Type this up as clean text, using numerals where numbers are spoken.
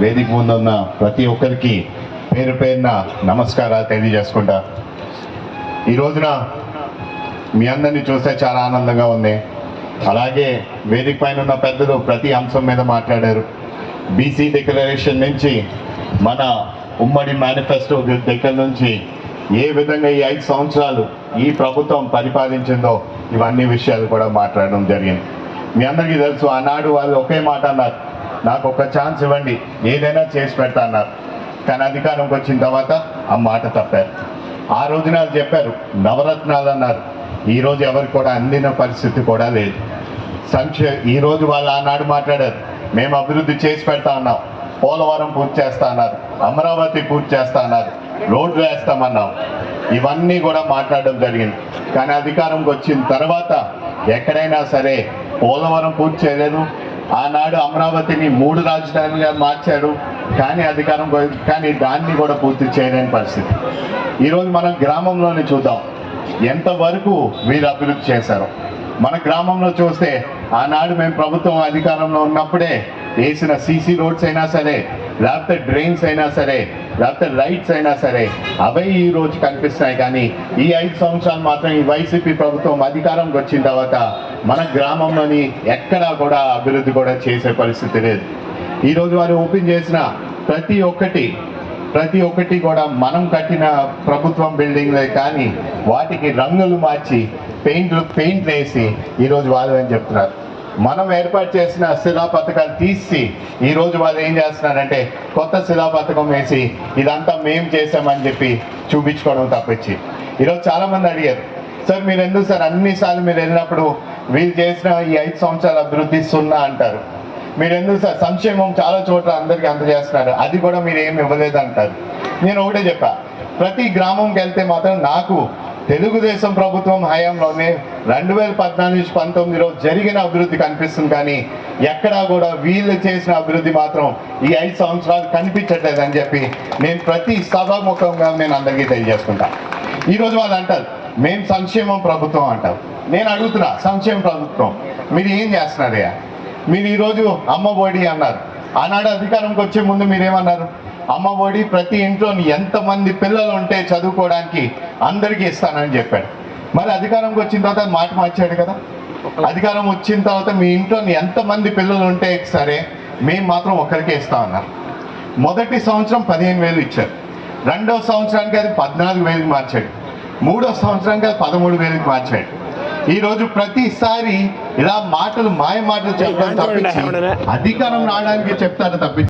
వేదిక ముందున్న ప్రతి ఒక్కరికి పేరు పేరున నమస్కారాలు తెలియజేసుకుంటా. ఈ రోజున మీ అందరినీ చూస్తే చాలా ఆనందంగా ఉంది. అలాగే వేదిక పైన ఉన్న పెద్దలు ప్రతి అంశం మీద మాట్లాడారు. బీసీ డిక్లరేషన్ నుంచి మన ఉమ్మడి మేనిఫెస్టో దగ్గర నుంచి ఏ విధంగా ఈ 5 సంవత్సరాలు ఈ ప్రభుత్వం పరిపాలించిందో ఇవన్నీ విషయాలు కూడా మాట్లాడడం జరిగింది. మీ అందరికీ తెలుసు, ఆనాడు వాళ్ళు ఒకే మాట అన్నారు, నాకు ఒక ఛాన్స్ ఇవ్వండి, ఏదైనా చేసి పెడతా అన్నారు. కానీ అధికారంకి వచ్చిన తర్వాత ఆ మాట తప్పారు. ఆ రోజున చెప్పారు నవరత్నాలు అన్నారు. ఈరోజు ఎవరికి కూడా అందిన పరిస్థితి కూడా లేదు. ఈరోజు వాళ్ళు ఆనాడు మాట్లాడారు, మేము అభివృద్ధి చేసి పెడతా అన్నాం, పోలవరం పూర్తి చేస్తా అన్నారు, అమరావతి పూర్తి చేస్తా అన్నారు, రోడ్లు వేస్తామన్నాం. ఇవన్నీ కూడా మాట్లాడడం జరిగింది. కానీ అధికారంకి వచ్చిన తర్వాత ఎక్కడైనా సరే పోలవరం పూర్తి చేయలేదు. ఆనాడు అమరావతిని 3 రాజధానిగా మార్చాడు. కానీ దాన్ని కూడా పూర్తి చేయలేని పరిస్థితి. ఈరోజు మనం గ్రామంలోనే చూద్దాం ఎంతవరకు వీరు అభివృద్ధి చేశారు. మన గ్రామంలో చూస్తే ఆనాడు మేము ప్రభుత్వం అధికారంలో ఉన్నప్పుడే వేసిన సీసీ రోడ్స్ అయినా సరే, లేకపోతే డ్రైన్స్ అయినా సరే, లేకపోతే లైట్స్ అయినా సరే, అవే ఈ రోజు కనిపిస్తున్నాయి. కానీ ఈ 5 సంవత్సరాలు మాత్రం ఈ వైసీపీ ప్రభుత్వం అధికారంకి వచ్చిన తర్వాత మన గ్రామంలోని ఎక్కడా కూడా అభివృద్ధి కూడా చేసే పరిస్థితి లేదు. ఈరోజు వారు ఓపెన్ చేసిన ప్రతి ఒక్కటి కూడా మనం కట్టిన ప్రభుత్వం బిల్డింగ్లే, కానీ వాటికి రంగులు మార్చి పెయింట్ వేసి ఈరోజు వాళ్ళు అని చెప్తున్నారు. మనం ఏర్పాటు చేసిన శిలా పథకాలు తీసి ఈరోజు వాళ్ళు ఏం చేస్తున్నారంటే కొత్త శిలా పథకం వేసి ఇదంతా మేము చేసామని చెప్పి చూపించుకోవడం తప్పించి. ఈరోజు చాలామంది అడిగారు, సార్ మీరు ఎందుకు సార్ అన్నిసార్లు మీరు వెళ్ళినప్పుడు వీళ్ళు చేసిన ఈ 5 సంవత్సరాల అభివృద్ధి 0 అంటారు, మీరు ఎందుకు సార్ సంక్షేమం చాలా చోట్ల అందరికీ అందజేస్తున్నారు, అది కూడా మీరు ఏమి ఇవ్వలేదు అంటారు. నేను ఒకటే చెప్పా, ప్రతి గ్రామంకి వెళ్తే మాత్రం నాకు తెలుగుదేశం ప్రభుత్వం హయాంలోనే 2014-19లో జరిగిన అభివృద్ధి కనిపిస్తుంది. కానీ ఎక్కడా కూడా వీళ్ళు చేసిన అభివృద్ధి మాత్రం ఈ 5 సంవత్సరాలు కనిపించట్లేదని చెప్పి నేను ప్రతి సభాముఖంగా నేను అందరికీ తెలియజేసుకుంటా. ఈరోజు వాళ్ళు అంటారు మేము సంక్షేమం ప్రభుత్వం అంటారు. నేను అడుగుతున్నా, సంక్షేమ ప్రభుత్వం మీరు ఏం చేస్తున్నారయ్యా? మీరు ఈరోజు అమ్మ ఒడి అన్నారు. ఆనాడు అధికారంకి వచ్చే ముందు మీరేమన్నారు? అమ్మ ఒడి ప్రతి ఇంట్లో ఎంతమంది పిల్లలు ఉంటే చదువుకోవడానికి అందరికీ ఇస్తానని చెప్పాడు. మరి అధికారంకి వచ్చిన తర్వాత మాట మార్చాడు కదా. అధికారం వచ్చిన తర్వాత మీ ఇంట్లో ఎంతమంది పిల్లలు ఉంటే సరే మేము మాత్రం ఒక్కరికే ఇస్తామన్నారు. మొదటి సంవత్సరం 15,000 ఇచ్చారు, 2వ సంవత్సరానికి అది 14,000కి మార్చాడు, 3వ సంవత్సరానికి అది 13,000కి మార్చాడు. ఈరోజు ప్రతిసారి ఇలా మాయ మాటలు చెప్పడం తప్పించి అధికారం రావడానికి చెప్తారు తప్పించి